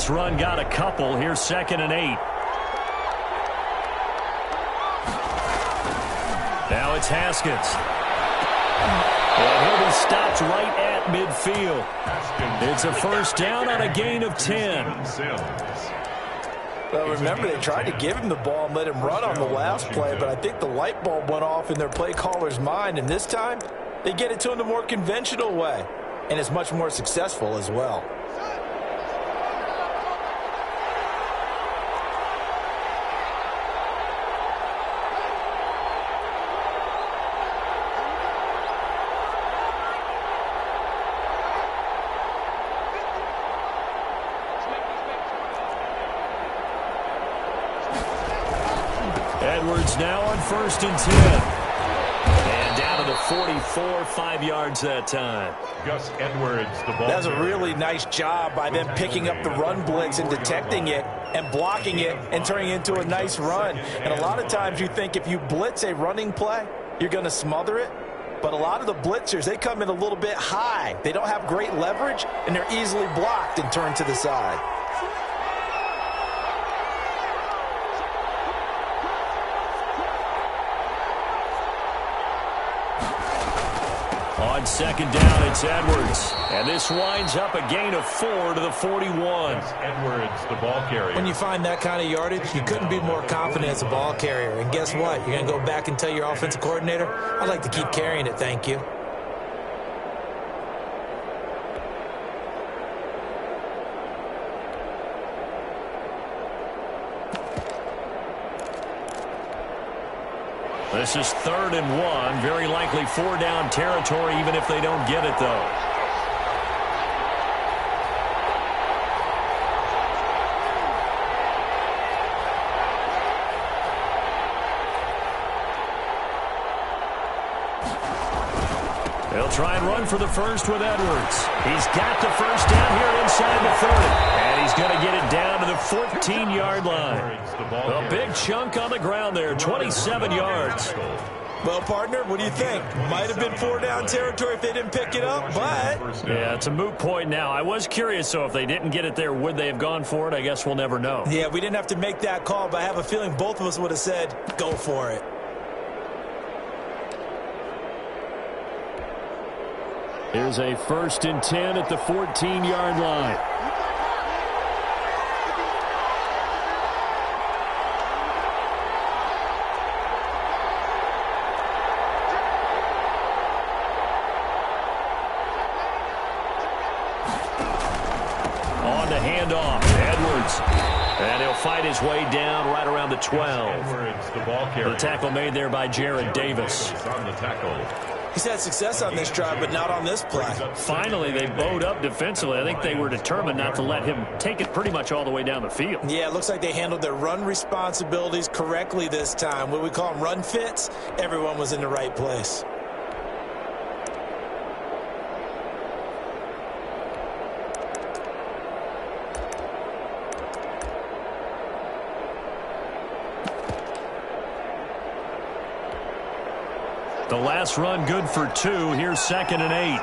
last run got a couple. Here's 2nd and 8. Now it's Haskins. And he'll be stopped right at midfield. It's a first down on a gain of 10. Well, remember, they tried to give him the ball and let him run on the last play, but I think the light bulb went off in their play caller's mind, and this time they get it to him the more conventional way, and it's much more successful as well. Edwards now on 1st and 10. And down to the 44, 5 yards that time. Gus Edwards, the ball. That's a really nice job by them picking up the run blitz and detecting it and blocking it and turning it into a nice run. And a lot of times you think if you blitz a running play, you're going to smother it. But a lot of the blitzers, they come in a little bit high. They don't have great leverage, and they're easily blocked and turned to the side. On 2nd down, it's Edwards. And this winds up a gain of 4 to the 41. Edwards, the ball carrier. When you find that kind of yardage, you couldn't be more confident as a ball carrier. And guess what? You're going to go back and tell your offensive coordinator, I'd like to keep carrying it, thank you. This is 3rd and 1. Very likely 4-down territory, even if they don't get it, though. They'll try and run for the first with Edwards. He's got the first down here inside the 30. And he's going to get it down to the 14-yard line. A big chunk on the ground there, 27 yards. Well, partner, what do you think? Might have been 4-down territory if they didn't pick it up, but... Yeah, it's a moot point now. I was curious, so if they didn't get it there, would they have gone for it? I guess we'll never know. Yeah, we didn't have to make that call, but I have a feeling both of us would have said, go for it. Here's a 1st and 10 at the 14-yard line. On the handoff, Edwards. And he'll fight his way down right around the 12. Edwards, the ball carrier. The tackle made there by Jared Davis. On the tackle. He's had success on this drive, but not on this play. Finally, they bowed up defensively. I think they were determined not to let him take it pretty much all the way down the field. Yeah, it looks like they handled their run responsibilities correctly this time. What we call them run fits, everyone was in the right place. The last run good for 2. Here's 2nd and 8.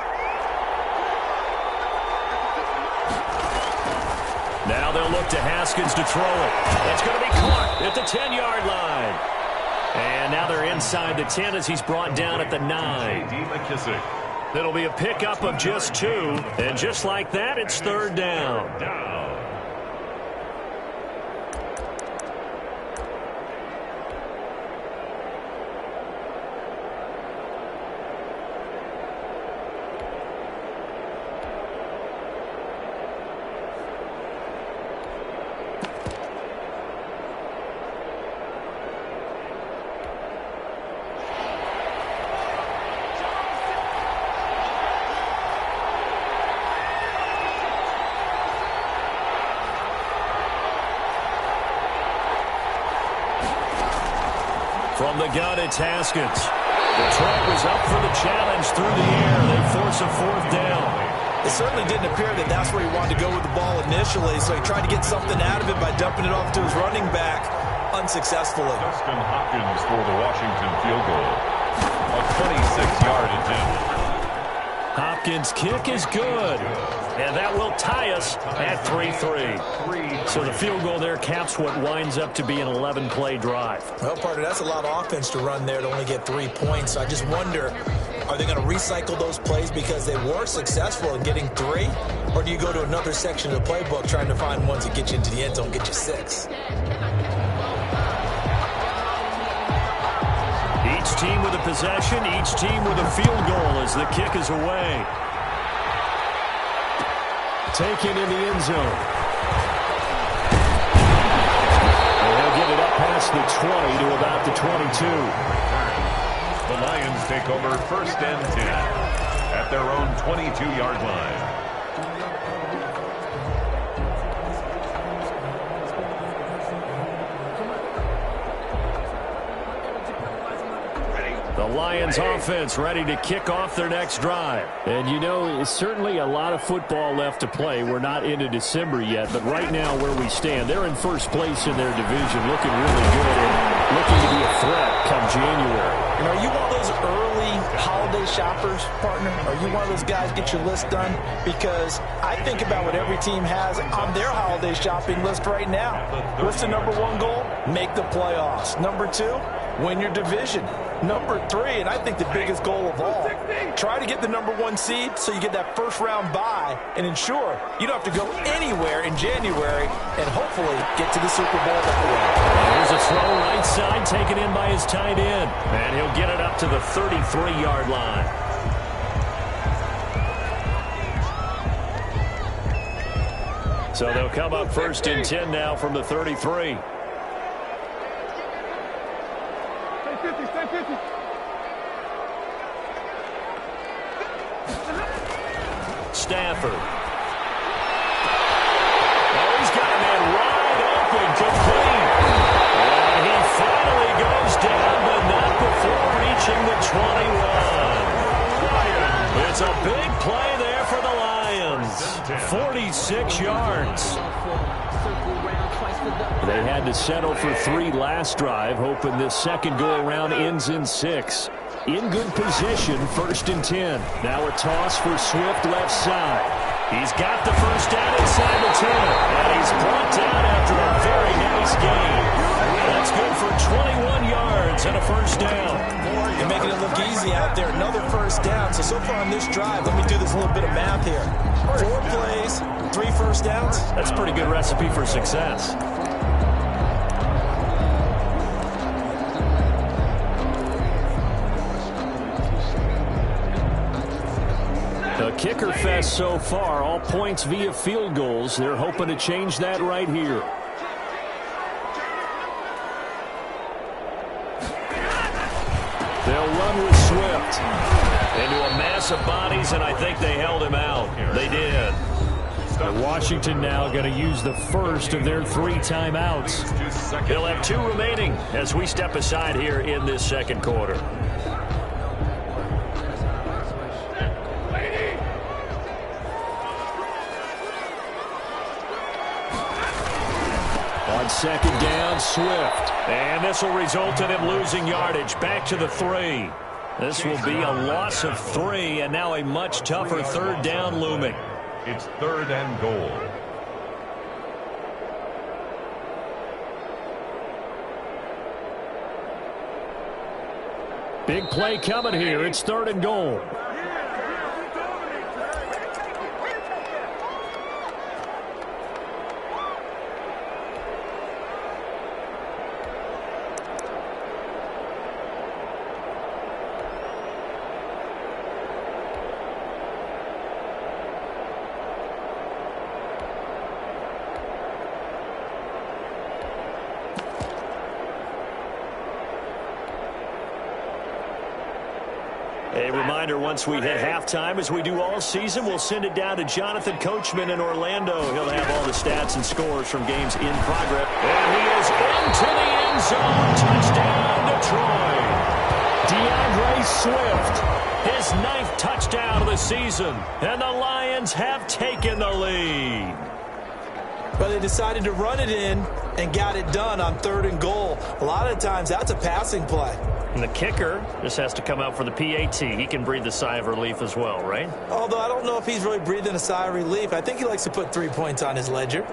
Now they'll look to Haskins to throw it. It's going to be caught at the 10-yard line. And now they're inside the 10 as he's brought down at the 9. It'll be a pickup of just 2. And just like that, it's 3rd down. From the gun, it's Haskins. The trap was up for the challenge through the air. They force a 4th down. It certainly didn't appear that that's where he wanted to go with the ball initially, so he tried to get something out of it by dumping it off to his running back unsuccessfully. Dustin Hopkins for the Washington field goal. A 26-yard attempt. Hopkins' kick is good. And that will tie us at 3-3. So the field goal there caps what winds up to be an 11-play drive. Well, partner, that's a lot of offense to run there to only get 3 points. So I just wonder, are they going to recycle those plays because they were successful in getting 3? Or do you go to another section of the playbook trying to find ones that get you into the end zone, get you 6? Each team with a possession, each team with a field goal as the kick is away. Taken in the end zone. And they'll get it up past the 20 to about the 22. The Lions take over 1st and 10 at their own 22-yard line. The Lions offense ready to kick off their next drive. And you know, it's certainly a lot of football left to play. We're not into December yet, but right now where we stand, they're in first place in their division, looking really good and looking to be a threat come January. And are you one of those early holiday shoppers, partner? Are you one of those guys get your list done? Because I think about what every team has on their holiday shopping list right now. What's the number 1 goal? Make the playoffs. Number 2, win your division. Number 3, and I think the biggest goal of all, try to get the number 1 seed so you get that first-round bye and ensure you don't have to go anywhere in January and hopefully get to the Super Bowl that way. Here's a throw right side taken in by his tight end. And he'll get it up to the 33-yard line. So they'll come up 1st and 10 now from the 33. Stafford. Oh, he's got a man wide open, complete. And he finally goes down, but not before reaching the 21. It's a big play there for the Lions. 46 yards. They had to settle for 3 last drive, hoping this second go-around ends in 6. In good position, 1st and 10. Now a toss for Swift left side. He's got the first down inside the 10. And he's brought down after a very nice game. That's good for 21 yards and a first down. You're making it look easy out there. Another first down. So far on this drive, let me do this little bit of math here. 4 plays, 3 first downs. That's a pretty good recipe for success. The kicker fest so far, all points via field goals. They're hoping to change that right here. They'll run with Swift into a mass of bodies, and I think they held him out. They did. And Washington now going to use the first of their 3 timeouts. They'll have 2 remaining as we step aside here in this second quarter. On second down, Swift. And this will result in him losing yardage back to the 3. This will be a loss of 3, and now a much tougher 3rd down looming. It's 3rd and goal. Big play coming here. It's 3rd and goal. A reminder, once we hit halftime, as we do all season, we'll send it down to Jonathan Coachman in Orlando. He'll have all the stats and scores from games in progress. And he is into the end zone. Touchdown, Detroit. DeAndre Swift, his 9th touchdown of the season. And the Lions have taken the lead. But they decided to run it in and got it done on 3rd and goal. A lot of times that's a passing play. And the kicker just has to come out for the PAT. He can breathe a sigh of relief as well, right? Although I don't know if he's really breathing a sigh of relief. I think he likes to put 3 points on his ledger.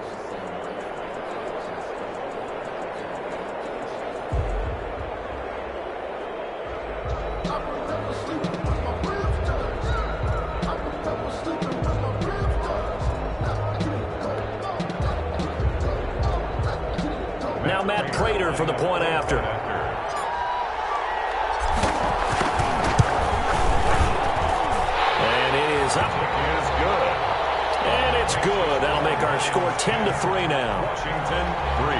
Now Matt Prater for the point after. And it is up. It is good. And it's good. That'll make our score 10-3 now. Washington 3.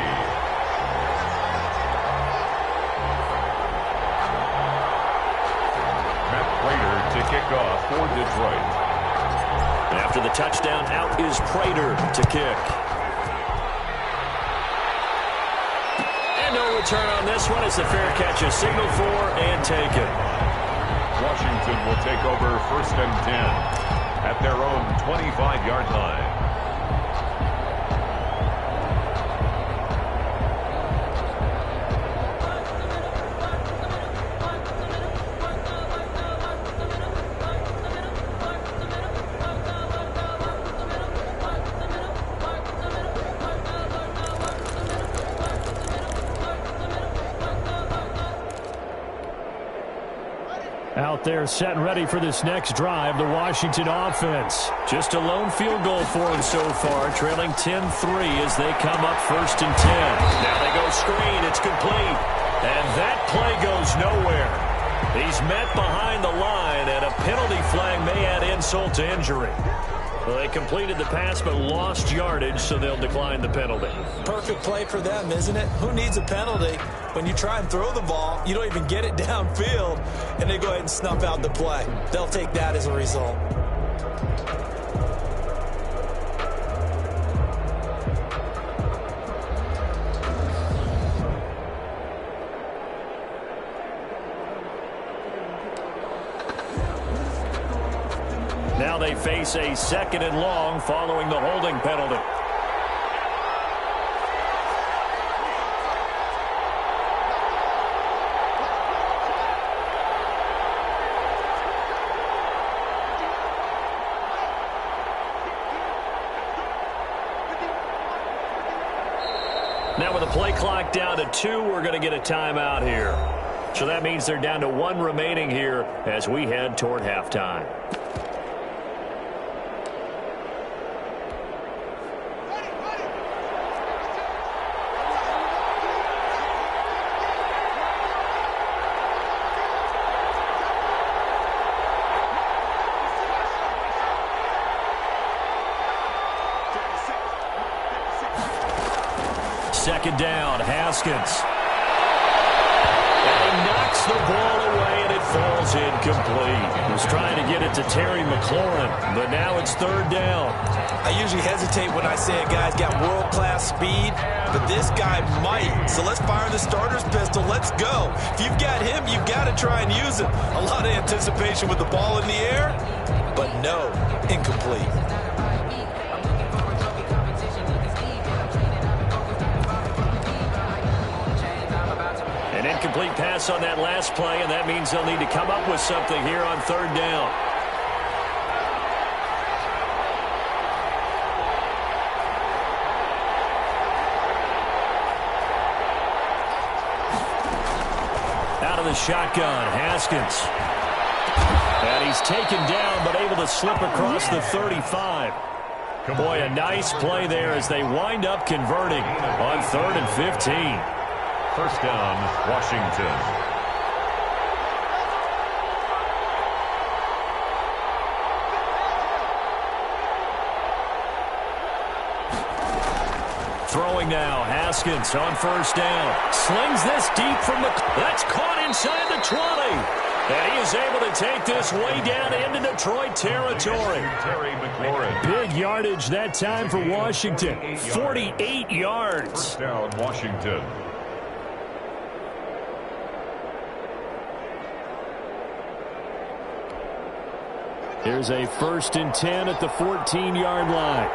Matt Prater to kick off for Detroit. After the touchdown, out is Prater to kick. And no return on this one as the fair catch is signaled for and taken. Washington will take over 1st and 10 at their own 25-yard line. Out there set and ready for this next drive, the Washington offense. Just a lone field goal for them so far, trailing 10-3 as they come up 1st and 10. Now they go screen, it's complete. And that play goes nowhere. He's met behind the line, and a penalty flag may add insult to injury. Well, they completed the pass but lost yardage, so they'll decline the penalty. Perfect play for them, isn't it? Who needs a penalty? When you try and throw the ball, you don't even get it downfield, and they go ahead and snuff out the play. They'll take that as a result. Now they face a 2nd and long following the holding penalty. Now with the play clock down to 2, we're going to get a timeout here. So that means they're down to 1 remaining here as we head toward halftime. Second down, Haskins. And he knocks the ball away, and it falls incomplete. He was trying to get it to Terry McLaurin, but now it's 3rd down. I usually hesitate when I say a guy's got world-class speed, but this guy might. So let's fire the starter's pistol. Let's go. If you've got him, you've got to try and use him. A lot of anticipation with the ball in the air, but no, incomplete. Incomplete pass on that last play, and that means they'll need to come up with something here on 3rd down. Out of the shotgun, Haskins. And he's taken down, but able to slip across the 35. Boy, a nice play there as they wind up converting on 3rd and 15. 1st down, Washington. Throwing now, Haskins on 1st down. Slings this deep from the... That's caught inside the 20. And he is able to take this way down into Detroit territory. Terry McLaurin. Big yardage that time for Washington. 48 yards. 1st down, Washington. Here's a 1st and 10 at the 14-yard line.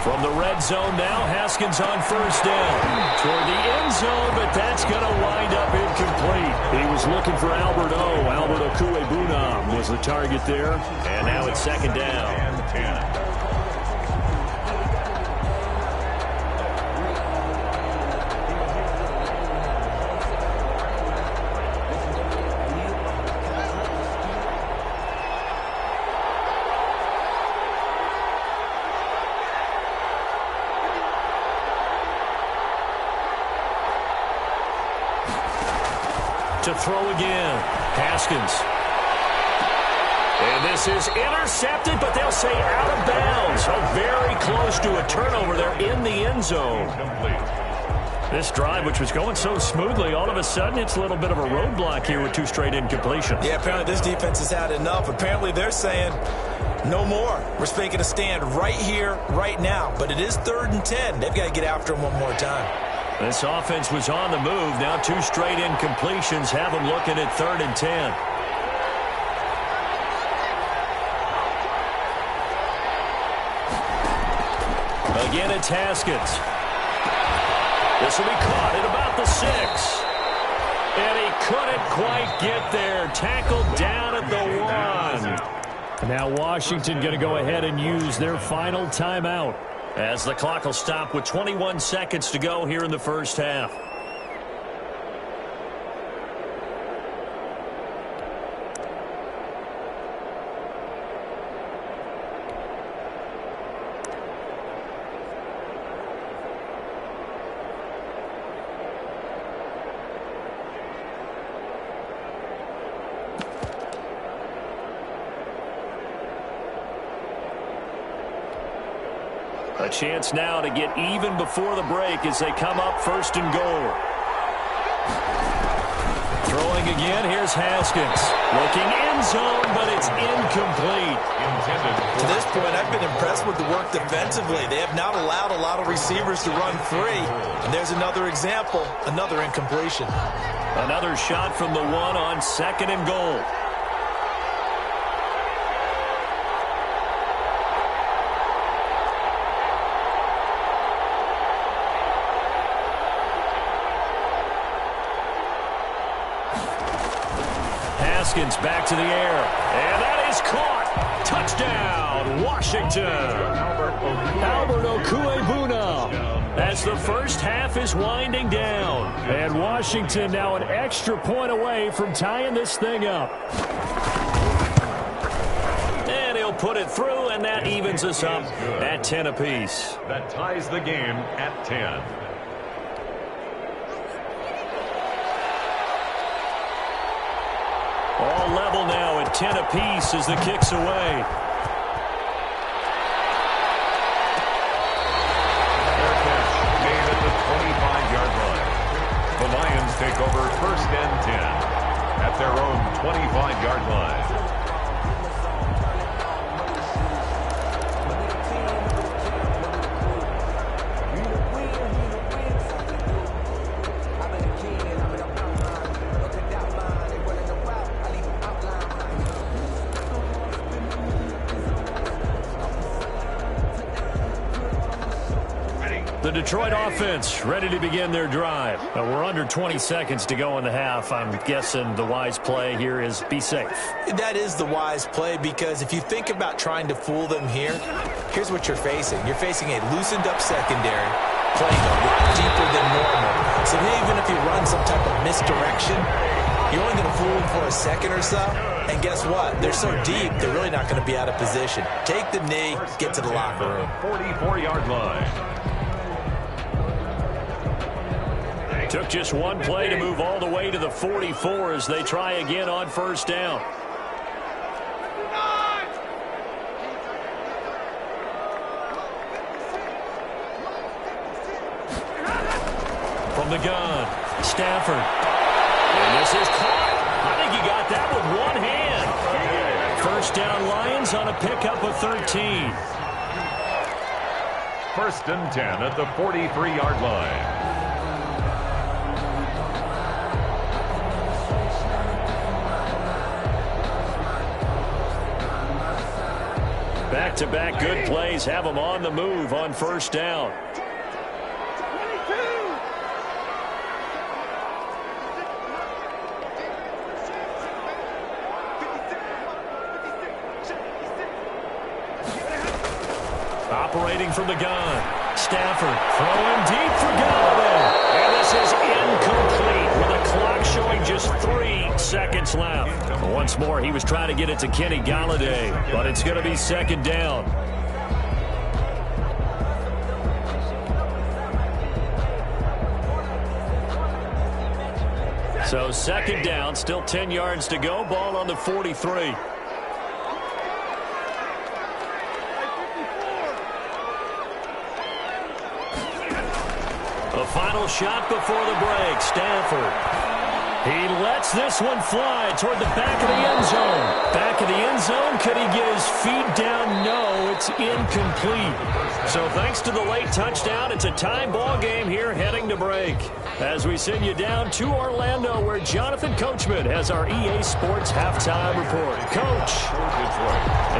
From the red zone now, Haskins on first down. Toward the end zone, but that's going to wind up incomplete. He was looking for Albert Okuebunam was the target there. And now it's second down. And 10. To throw again, Haskins. And this is intercepted, but they'll say out of bounds. So very close to a turnover there in the end zone. This drive, which was going so smoothly, all of a sudden it's a little bit of a roadblock here with 2 straight incompletions. Yeah, apparently this defense has had enough. Apparently they're saying no more. We're making a stand right here, right now. But it is 3rd and 10. They've got to get after him one more time. This offense was on the move. Now 2 straight incompletions have them looking at 3rd and 10. Again, it's Haskins. This will be caught at about the 6. And he couldn't quite get there. Tackled down at the 1. Now Washington going to go ahead and use their final timeout, as the clock will stop with 21 seconds to go here in the first half. A chance now to get even before the break as they come up 1st and goal. Throwing again, here's Haskins. Looking end zone, but it's incomplete. To this point, I've been impressed with the work defensively. They have not allowed a lot of receivers to run free. And there's another example, another incompletion. Another shot from the 1 on 2nd and goal. Haskins back to the air, and that is caught. Touchdown, Washington. Albert Okuebunam, as the first half is winding down. And Washington now an extra point away from tying this thing up. And he'll put it through, and that evens us up at 10 apiece. That ties the game at 10. All level now at 10 apiece as the kick's away. Fair catch made at the 25-yard line. The Lions take over 1st and 10 at their own 25-yard line. The Detroit offense ready to begin their drive. We're under 20 seconds to go in the half. I'm guessing the wise play here is be safe. That is the wise play, because if you think about trying to fool them here, here's what you're facing. You're facing a loosened up secondary, playing a lot deeper than normal. So even if you run some type of misdirection, you're only going to fool them for a second or so. And guess what? They're so deep, they're really not going to be out of position. Take the knee, get to the locker room. 44-yard line. Took just one play to move all the way to the 44 as they try again on 1st down. From the gun, Stafford. And this is caught. I think he got that with one hand. 1st down Lions on a pickup of 13. 1st and 10 at the 43-yard line. back-to-back good plays have them on the move on first down. Operating from the gun. Stafford throwing deep for Galladay. And this is incomplete with a clock showing just 3 seconds left. Once more, he was trying to get it to Kenny Galladay, but it's going to be second down. So second down, still 10 yards to go. Ball on the 43. The final shot before the break. Stafford. He lets this one fly toward the back of the end zone. Back of the end zone. Could he get his feet down? No, it's incomplete. So thanks to the late touchdown, it's a tie ball game here heading to break. As we send you down to Orlando, where Jonathan Coachman has our EA Sports halftime report. Coach.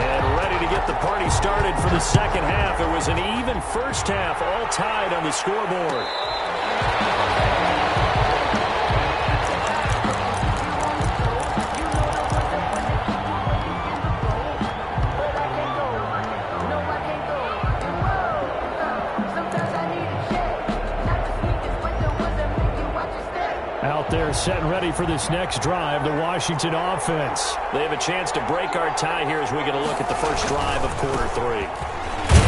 And ready to get the party started for the second half. It was an even first half, all tied on the scoreboard. Out there set and ready for this next drive, the Washington offense. They have a chance to break our tie here as we get a look at the first drive of quarter 3.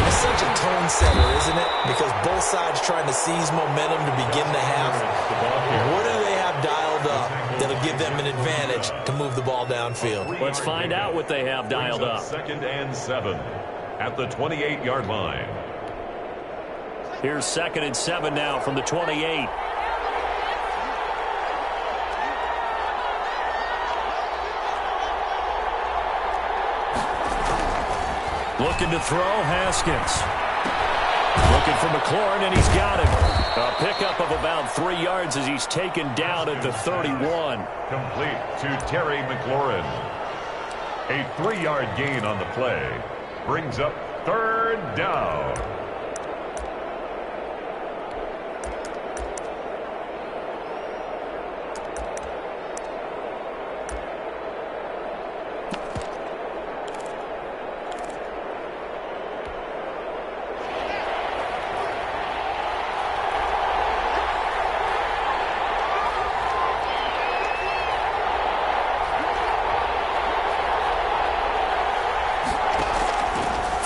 It's such a tone setter, isn't it? Because both sides trying to seize momentum to begin the half. What do they have dialed up that'll give them an advantage to move the ball downfield? Let's find out what they have dialed up. 2nd and 7 at the 28-yard line. Here's 2nd and 7 now from the 28. Looking to throw, Haskins. Looking for McLaurin, and he's got him. A pickup of about 3 yards as he's taken down at the 31. Complete to Terry McLaurin. A 3-yard gain on the play brings up 3rd down.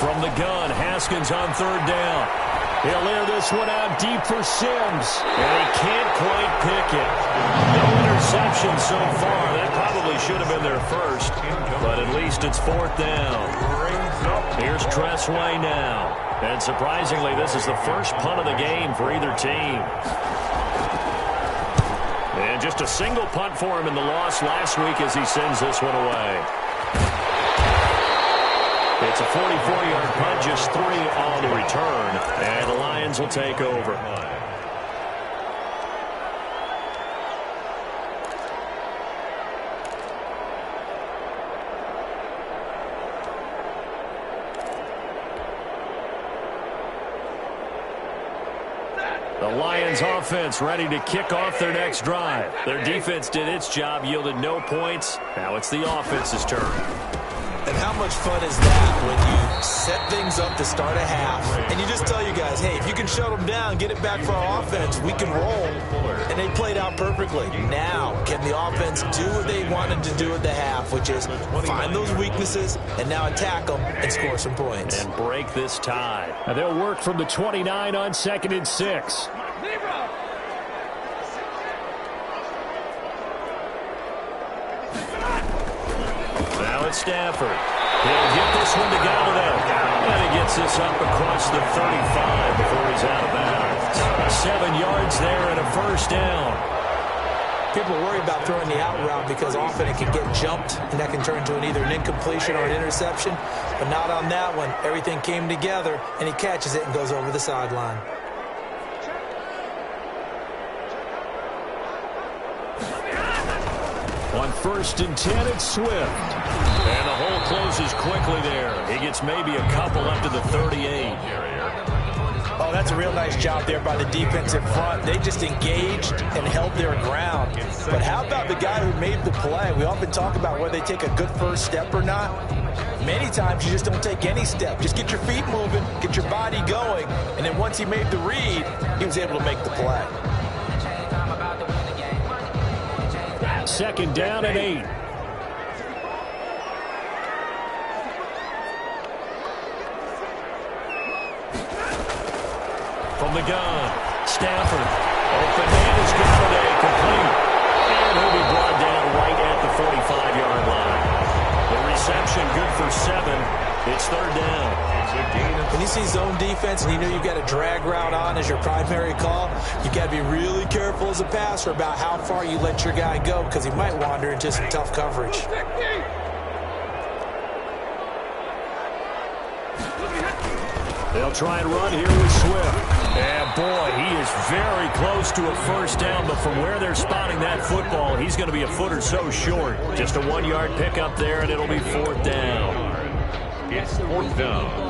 From the gun, Haskins on 3rd down. He'll air this one out deep for Sims. And he can't quite pick it. No interception so far. That probably should have been their first. But at least it's 4th down. Here's Tressway now. And surprisingly, this is the first punt of the game for either team. And just a single punt for him in the loss last week as he sends this one away. It's a 44-yard punt, just 3 on the return, and the Lions will take over. The Lions offense ready to kick off their next drive. Their defense did its job, yielded no points. Now it's the offense's turn. And how much fun is that when you set things up to start a half and you just tell you guys, hey, if you can shut them down, get it back for our offense, we can roll. And they played out perfectly. Now, can the offense do what they wanted to do at the half, which is find those weaknesses and now attack them and score some points. And break this tie. Now they'll work from the 29 on 2nd and 6. Now it's Stafford. He'll get this one to Galladay. And he gets this up across the 35 before he's out of bounds. 7 yards there and a first down. People worry about throwing the out route because often it can get jumped, and that can turn into either an incompletion or an interception. But not on that one. Everything came together, and he catches it and goes over the sideline. On 1st and 10. It's Swift. And the hole closes quickly there. He gets maybe a couple up to the 38. Oh, that's a real nice job there by the defensive front. They just engaged and held their ground. But how about the guy who made the play? We often talk about whether they take a good first step or not. Many times you just don't take any step. Just get your feet moving, get your body going, and then once he made the read, he was able to make the play. 2nd down and 8. From the gun, Stafford. Open man is Galladay, complete. And he'll be brought down right at the 45-yard line. The reception good for 7. It's 3rd down. When you see zone defense and you know you've got a drag route on as your primary call, you've got to be really careful as a passer about how far you let your guy go because he might wander into some tough coverage. They'll try and run here with Swift. And, boy, he is very close to a 1st down, but from where they're spotting that football, he's going to be a foot or so short. Just a 1-yard pickup there, and it'll be 4th down. It's 4th down.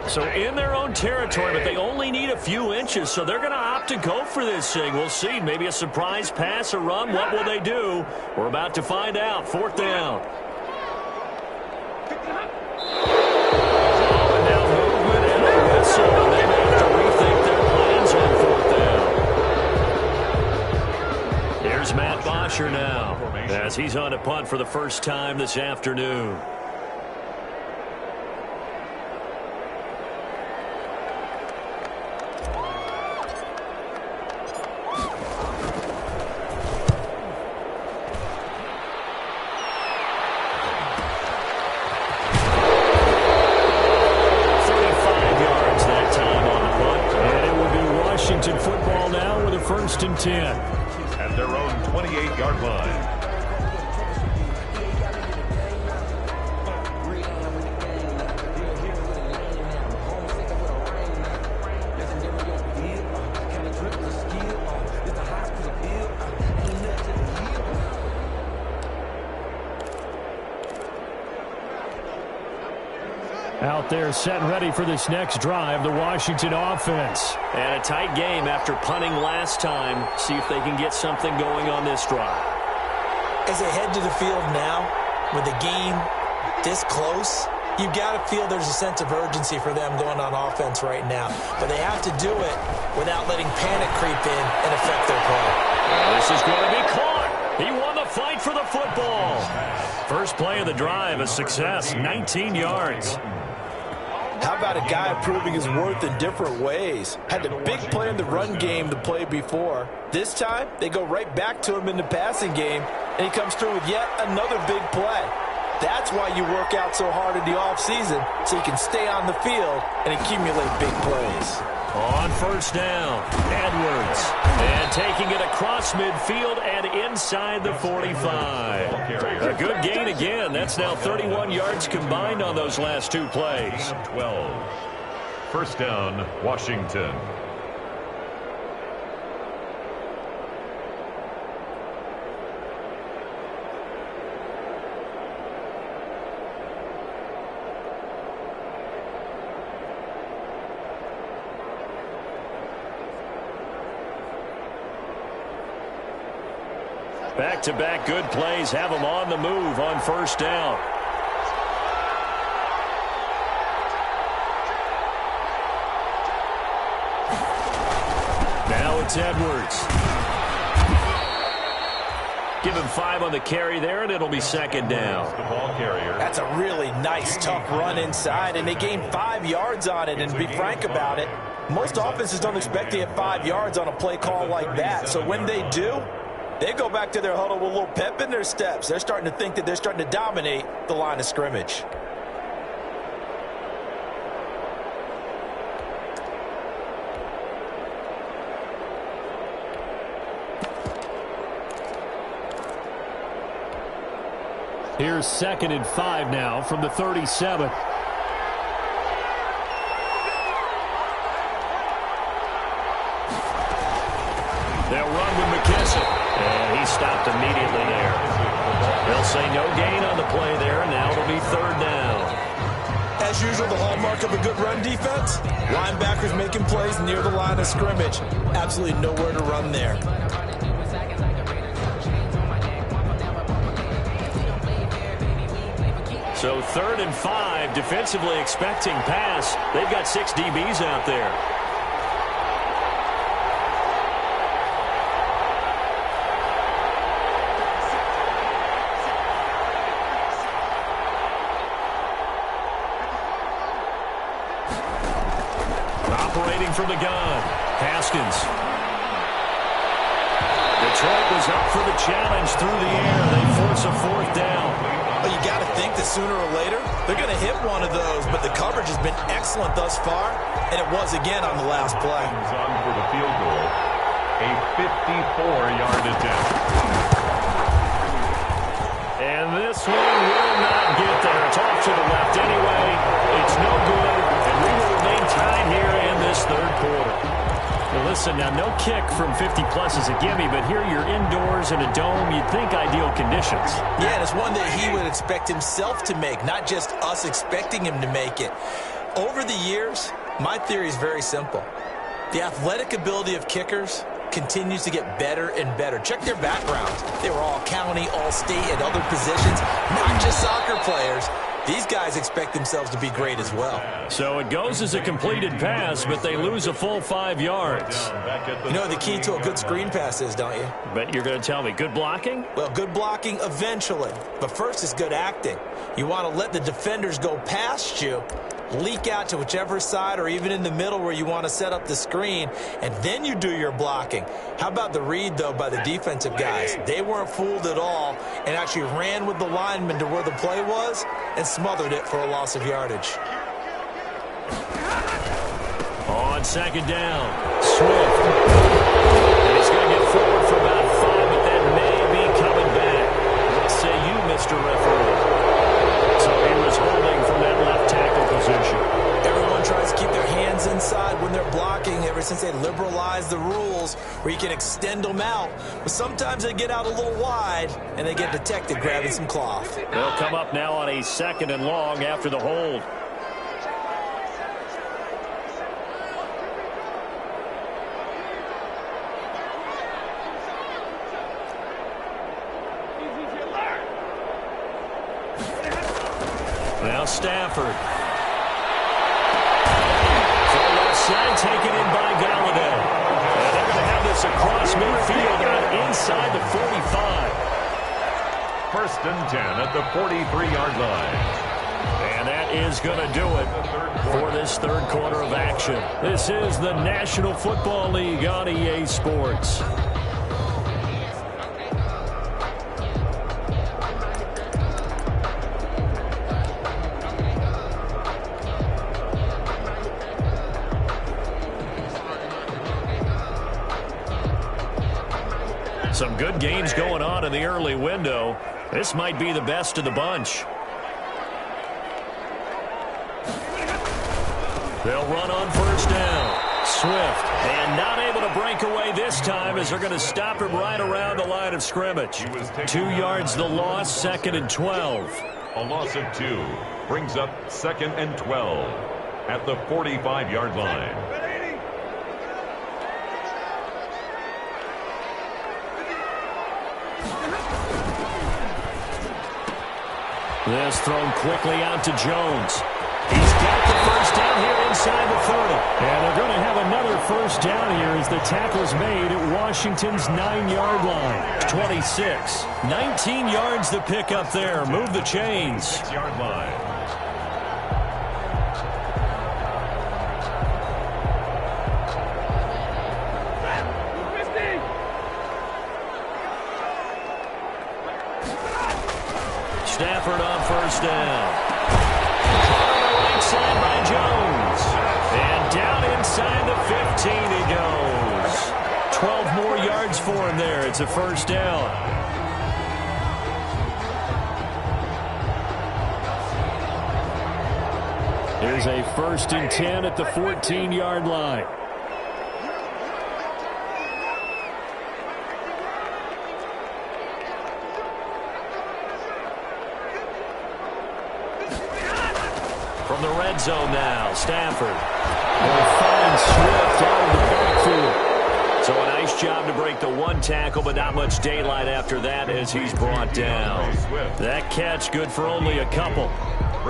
So in their own territory, but they only need a few inches, so they're going to opt to go for this thing. We'll see. Maybe a surprise pass, a run. What will they do? We're about to find out. 4th down. And now movement and a whistle, and they may have to rethink their plans on 4th down. Here's Matt Bosher now, as he's on a punt for the first time this afternoon. Football now with a 1st and 10. At their own 28-yard line. Out there set and ready for this next drive, the Washington offense. And a tight game after punting last time. See if they can get something going on this drive. As they head to the field now, with the game this close, you've got to feel there's a sense of urgency for them going on offense right now. But they have to do it without letting panic creep in and affect their play. This is going to be caught. He won the fight for the football. First play of the drive, a success, 19 yards. How about a guy proving his worth in different ways? Had a big play in the run game the play before. This time, they go right back to him in the passing game, and he comes through with yet another big play. That's why you work out so hard in the offseason, so you can stay on the field and accumulate big plays. On 1st down, Edwards. And taking it across midfield and inside the 45. A good gain again. That's now 31 yards combined on those last 2 plays. 12. 1st down, Washington. Back-to-back good plays have them on the move on 1st down. Now a It's Edwards. Give him 5 on the carry there, and it'll be second down. The ball carrier. That's a really nice, tough run inside, and they gained 5 yards on it. And to be frank about it, most offenses don't expect to get 5 yards on a play call like that. So when they do, they go back to their huddle with a little pep in their steps. They're starting to think that they're starting to dominate the line of scrimmage. Here's 2nd and 5 now from the 37. They'll run with McKissick. And he stopped immediately there. They'll say no gain on the play there. Now it'll be 3rd down. As usual, the hallmark of a good run defense, linebackers making plays near the line of scrimmage. Absolutely nowhere to run there. So 3rd and 5, defensively expecting pass. They've got 6 DBs out there. Operating from the gun, Haskins. Detroit was up for the challenge through the air. They force a 4th down. Well, you got to think that sooner or later, they're going to hit one of those, but the coverage has been excellent thus far, and it was again on the last play. On for the field goal, a 54-yard attempt. And this one will not get there. It's off to the left anyway. It's no good, and we will remain tied here in this 3rd quarter. Well, listen, now no kick from 50-plus is a gimme, but here you're indoors in a dome. You'd think ideal conditions. Yeah, and it's one that he would expect himself to make, not just us expecting him to make it. Over the years, my theory is very simple. The athletic ability of kickers continues to get better and better. Check their backgrounds. They were all county, all state, at other positions, not just soccer players. These guys expect themselves to be great as well. So it goes as a completed pass, but they lose a full 5 yards. You know what the key to a good screen pass is, don't you? But you're going to tell me, good blocking? Well, good blocking eventually. But first is good acting. You want to let the defenders go past you, leak out to whichever side or even in the middle where you want to set up the screen, and then you do your blocking. How about the read, though, by the defensive guys? They weren't fooled at all and actually ran with the lineman to where the play was and smothered it for a loss of yardage. On 2nd down, Swift. And he's going to get forward for about 5, but then maybe coming back. What say you, Mr. Referee? So he was holding from that left tackle position. Everyone tries to keep their hands inside when they're blocking ever since they liberalized the rules where you can extend them out. But sometimes they get out a little wide and they get detected grabbing some cloth. They'll come up now on a 2nd and long after the hold. Now Stafford. From left side, taken in by Galladay. And they're going to have this across midfield and inside the 45. 1st and 10 at the 43-yard line. And that is going to do it for this 3rd quarter of action. This is the National Football League on EA Sports. Some good games going on in the early window. This might be the best of the bunch. They'll run on 1st down. Swift, and not able to break away this time as they're going to stop him right around the line of scrimmage. 2 yards the loss, 2nd and 12. A loss of 2 brings up 2nd and 12 at the 45-yard line. This thrown quickly out to Jones. He's got the 1st down here inside inside the 30. And they're going to have another first down here as the tackle's made at Washington's 9-yard line. 26. 19 yards to pick up there. Move the chains. 6-yard line. Stafford on first down. Caught on the right side by Jones. And down inside the 15 he goes. 12 more yards for him there. It's a first down. Here's a 1st and 10 at the 14-yard line. From the red zone now, Stafford will find Swift out of the backfield. So a nice job to break the one tackle, but not much daylight after that as he's brought down. That catch good for only a couple.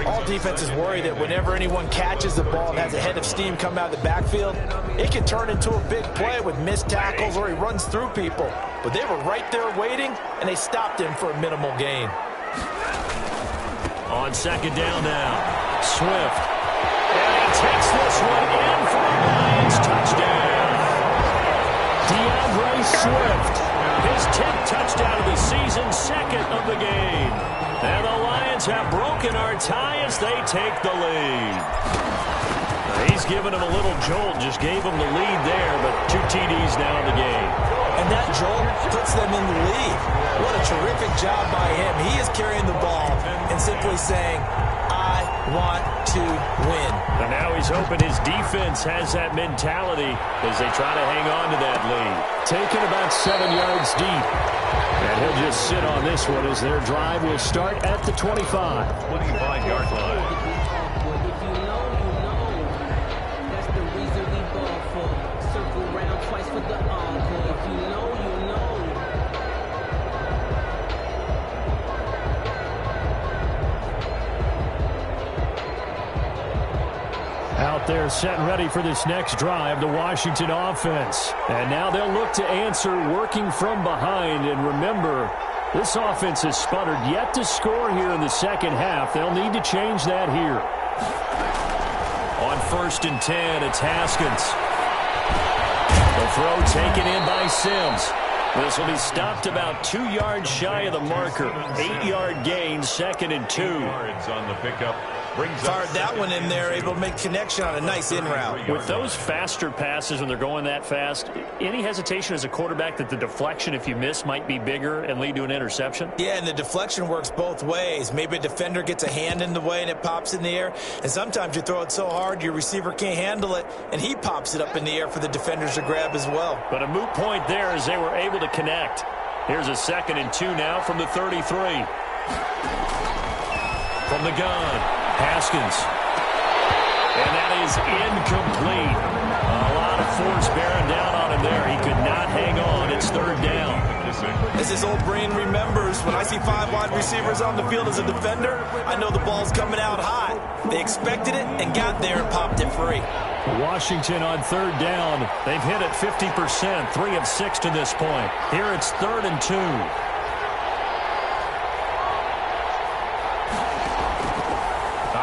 All defenses worry that whenever anyone catches the ball and has a head of steam come out of the backfield, it can turn into a big play with missed tackles or he runs through people. But they were right there waiting, and they stopped him for a minimal gain. On second down now. Swift. And he takes this one in for a Lions touchdown. DeAndre Swift. His 10th touchdown of the season, 2nd of the game. And the Lions have broken our tie as they take the lead. He's given him a little jolt, just gave him the lead there, but 2 TDs now in the game. And that jolt puts them in the lead. What a terrific job by him. He is carrying the ball and simply saying, I want to win. And now he's hoping his defense has that mentality as they try to hang on to that lead. Taken about 7 yards deep. And he'll just sit on this one as their drive will start at the 25. 25-yard line. Out there set and ready for this next drive, the Washington offense. And now they'll look to answer working from behind. And remember, this offense has sputtered yet to score here in the second half. They'll need to change that here. On 1st and 10, it's Haskins. The throw taken in by Sims. This will be stopped about 2 yards shy of the marker. 8-yard gain, 2nd and 2. Yards on the pickup. Fired that one in there, able to make connection on a nice in route. With those faster passes when they're going that fast, any hesitation as a quarterback that the deflection, if you miss, might be bigger and lead to an interception? Yeah, and the deflection works both ways. Maybe a defender gets a hand in the way and it pops in the air. And sometimes you throw it so hard your receiver can't handle it, and he pops it up in the air for the defenders to grab as well. But a moot point there as they were able to connect. Here's a 2nd and 2 now from the 33. From the gun. Haskins. And that is incomplete. A lot of force bearing down on him there. He could not hang on. It's 3rd down. As his old brain remembers, when I see 5 wide receivers on the field as a defender, I know the ball's coming out hot. They expected it and got there and popped it free. Washington on 3rd down. They've hit it 50%, 3 of 6 to this point. Here it's 3rd and 2.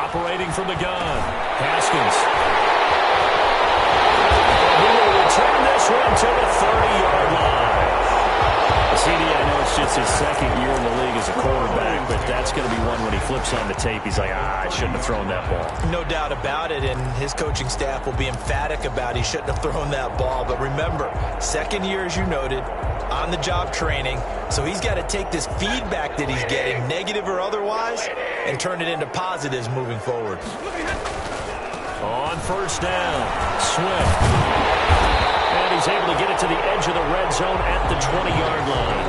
Operating from the gun, Haskins. He will return this one to the 30-yard line. CD, I know it's just his 2nd year in the league as a quarterback, but that's going to be one when he flips on the tape. He's like, I shouldn't have thrown that ball. No doubt about it, and his coaching staff will be emphatic about he shouldn't have thrown that ball. But remember, 2nd year, as you noted, on-the-job training, so he's got to take this feedback that he's getting, negative or otherwise, and turn it into positives moving forward. On 1st down, Swift. And he's able to get it to the edge of the red zone at the 20-yard line.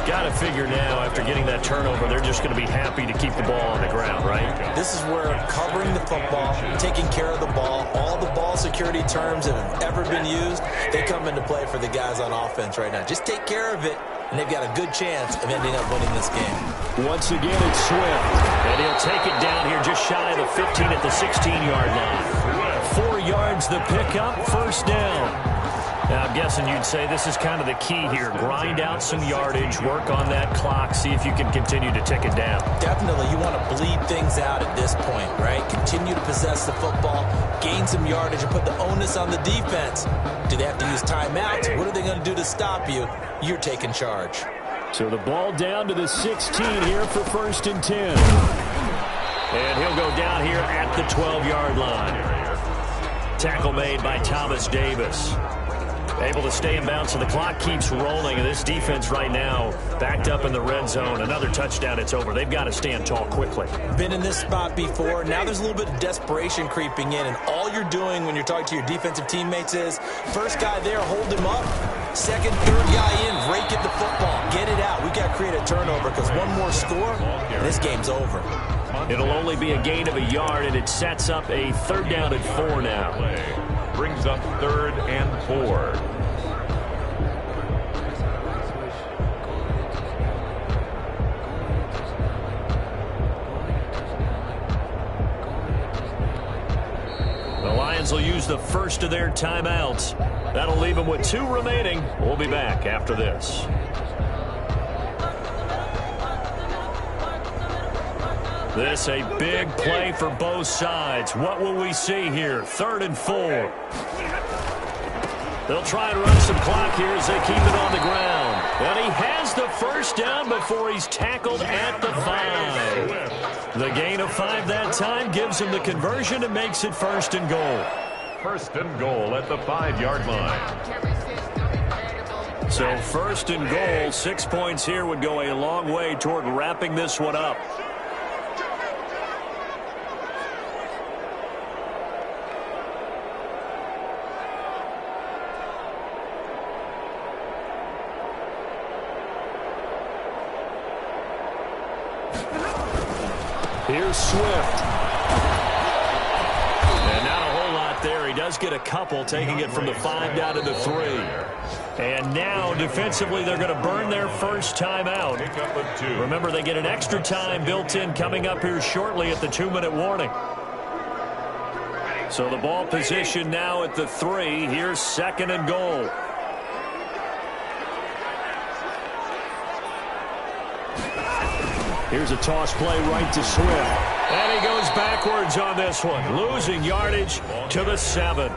Got a figure now, after getting that turnover, they're just going to be happy to keep the ball on the ground, right? This is where covering the football, taking care of the ball, all the ball security terms that have ever been used, they come into play for the guys on offense right now. Just take care of it, and they've got a good chance of ending up winning this game. Once again, it's Swift. And he'll take it down here just shy of the 15 at the 16-yard line. 4 yards the pickup, first down. Now, I'm guessing you'd say this is kind of the key here. Grind out some yardage, work on that clock, see if you can continue to tick it down. Definitely. You want to bleed things out at this point, right? Continue to possess the football, gain some yardage, and put the onus on the defense. Do they have to use timeouts? What are they going to do to stop you? You're taking charge. So the ball down to the 16 here for first and 10. And he'll go down here at the 12-yard line. Tackle made by Thomas Davis. Able to stay in bounds, so the clock keeps rolling. And this defense right now backed up in the red zone. Another touchdown, it's over. They've got to stand tall quickly. Been in this spot before. Now there's a little bit of desperation creeping in. And all you're doing when you're talking to your defensive teammates is, first guy there, hold him up. Second, third guy in, rake at the football. Get it out. We've got to create a turnover because one more score, and this game's over. It'll only be a gain of a yard, and it sets up a third down and 4 now. Brings up 3rd and 4. The Lions will use the first of their timeouts. That'll leave them with 2 remaining. We'll be back after this. This a big play for both sides. What will we see here? 3rd and 4. They'll try and run some clock here as they keep it on the ground. And he has the first down before he's tackled at the 5. The gain of 5 that time gives him the conversion and makes it 1st and goal. 1st and goal at the 5-yard line. So 1st and goal, 6 points here would go a long way toward wrapping this one up. Here's Swift. And not a whole lot there. He does get a couple, taking it from the 5 down to the 3. And now, defensively, they're going to burn their first timeout. Remember, they get an extra time built in coming up here shortly at the 2-minute warning. So the ball position now at the 3. Here's 2nd and goal. Here's a toss play right to Swift. And he goes backwards on this one, losing yardage to the 7.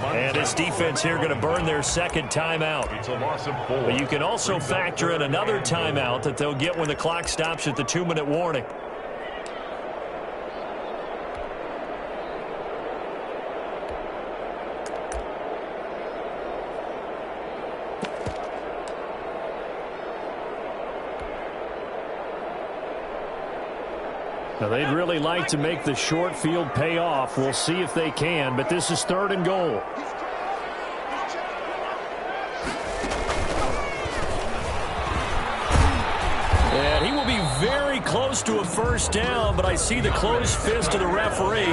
And his defense here going to burn their 2nd timeout. It's a loss of 4. But you can also factor in another timeout that they'll get when the clock stops at the 2-minute warning. Now, they'd really like to make the short field pay off. We'll see if they can, but this is 3rd and goal. And he will be very close to a first down, but I see the closed fist of the referee,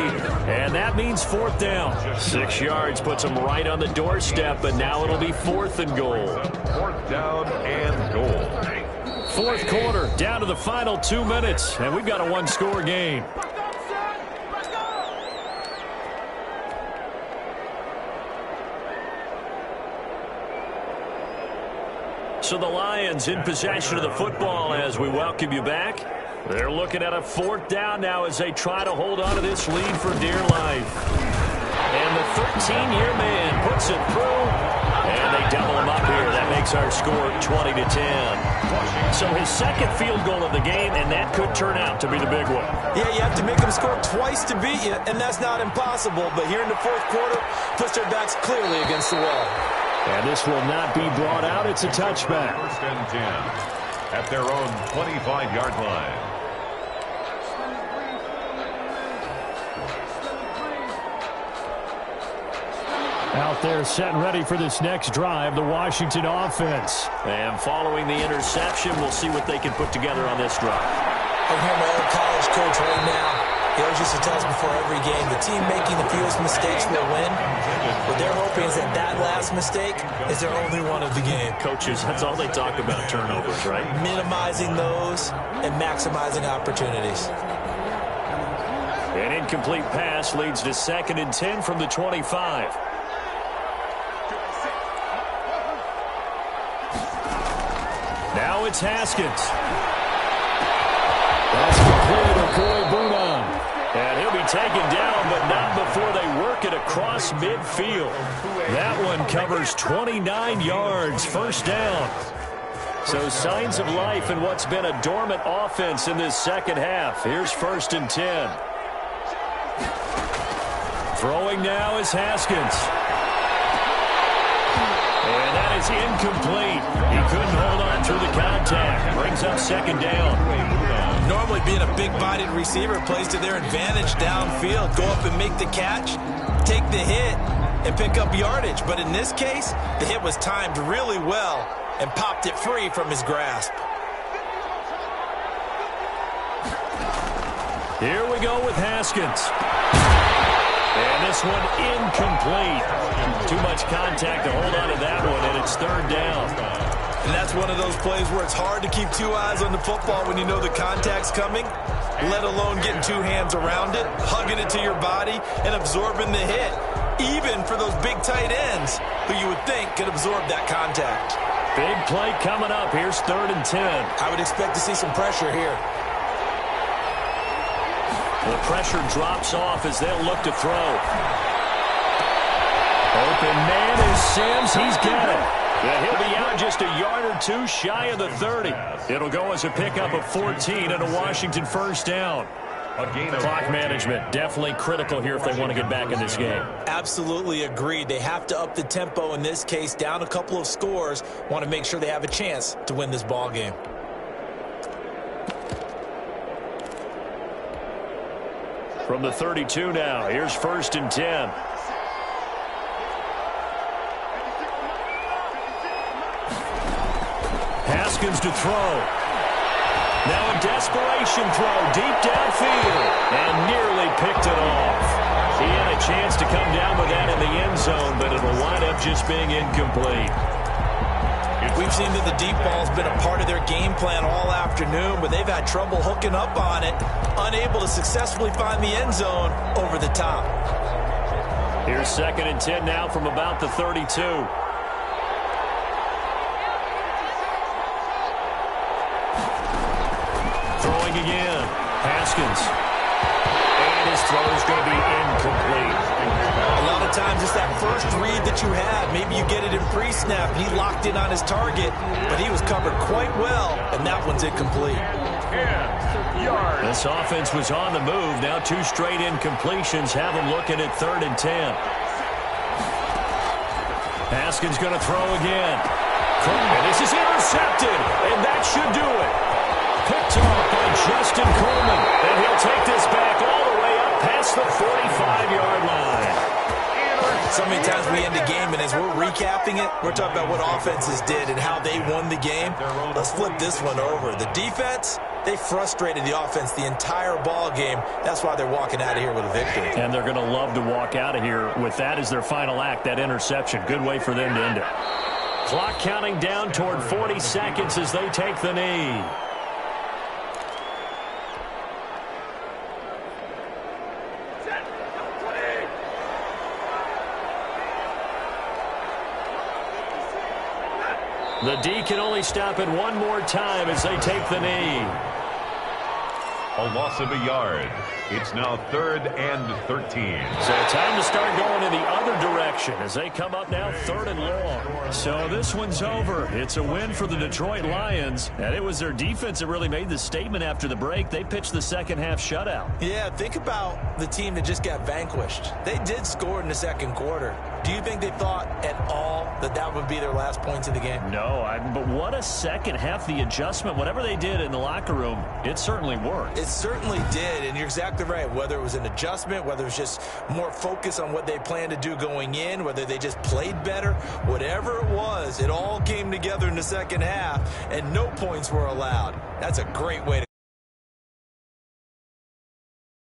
and that means 4th down. 6 yards puts him right on the doorstep, but now it'll be 4th and goal. 4th down and goal. 4th quarter, down to the final 2 minutes, and we've got a 1-score game. So the Lions in possession of the football as we welcome you back. They're looking at a 4th down now as they try to hold on to this lead for dear life. And the 13-year man puts it through, and they double him up here. That makes our score 20-10. So his 2nd field goal of the game, and that could turn out to be the big one. Yeah, you have to make them score twice to beat you, and that's not impossible. But here in the 4th quarter, puts their backs clearly against the wall. And this will not be brought out. It's a touchback. 1st and 10 at their own 25-yard line. Out there set and ready for this next drive, the Washington offense. And following the interception, we'll see what they can put together on this drive. I'm hearing my old college coach right now. He always used to tell us before every game, the team making the fewest mistakes will win. What they're hoping is that last mistake is their only one of the game. Coaches, that's all they talk about, turnovers, right? Minimizing those and maximizing opportunities. An incomplete pass leads to 2nd and 10 from the 25. Now it's Haskins. That's complete to Corey Boonon. And he'll be taken down, but not before they work it across midfield. That one covers 29 yards, first down. So signs of life in what's been a dormant offense in this second half. Here's 1st and 10. Throwing now is Haskins. And that is incomplete. He couldn't hold on through the contact. Brings up 2nd down. Normally being a big-bodied receiver plays to their advantage downfield. Go up and make the catch, take the hit, and pick up yardage. But in this case, the hit was timed really well and popped it free from his grasp. Here we go with Haskins. And this one incomplete. Too much contact to hold on to that one, and it's 3rd down. And that's one of those plays where it's hard to keep 2 eyes on the football when you know the contact's coming, let alone getting 2 hands around it, hugging it to your body, and absorbing the hit, even for those big tight ends who you would think could absorb that contact. Big play coming up. Here's 3rd and 10. I would expect to see some pressure here. The pressure drops off as they'll look to throw. Open man is Sims. He's got it. Yeah, he'll be out just a yard or 2 shy of the 30. It'll go as a pickup of 14 and a Washington first down. Clock management definitely critical here if they want to get back in this game. Absolutely agreed. They have to up the tempo in this case, down a couple of scores. Want to make sure they have a chance to win this ball game. From the 32 now, here's 1st and 10. Haskins to throw. Now a desperation throw deep downfield and nearly picked it off. He had a chance to come down with that in the end zone, but it'll wind up just being incomplete. We've seen that the deep ball's been a part of their game plan all afternoon, but they've had trouble hooking up on it, unable to successfully find the end zone over the top. Here's 2nd and 10 now from about the 32. Throwing again. Haskins. And his throw is going to be incomplete. A lot of times it's that first read that you have. Maybe you get it in pre-snap. He locked in on his target, but he was covered quite well, and that one's incomplete. This offense was on the move. Now 2 straight incompletions have them looking at 3rd and 10. Haskins going to throw again. And this is intercepted, and that should do it. Picked off by Justin Coleman, and he'll take this back all the way up past the 45-yard line. So many times we end a game, and as we're recapping it, we're talking about what offenses did and how they won the game. Let's flip this one over. The defense, they frustrated the offense the entire ball game. That's why they're walking out of here with a victory. And they're going to love to walk out of here with that as their final act, that interception. Good way for them to end it. Clock counting down toward 40 seconds as they take the knee. The D can only stop it one more time as they take the knee. A loss of a yard. It's now 3rd and 13. So time to start going in the other direction as they come up now 3rd and long. So this one's over. It's a win for the Detroit Lions. And it was their defense that really made the statement after the break. They pitched the second half shutout. Yeah, think about the team that just got vanquished. They did score in the second quarter. Do you think they thought at all that that would be their last points in the game? No, but what a second half. The adjustment, whatever they did in the locker room, it certainly worked. It certainly did, and you're exactly right. Whether it was an adjustment, whether it was just more focus on what they planned to do going in, whether they just played better, whatever it was, it all came together in the second half, and no points were allowed. That's a great way to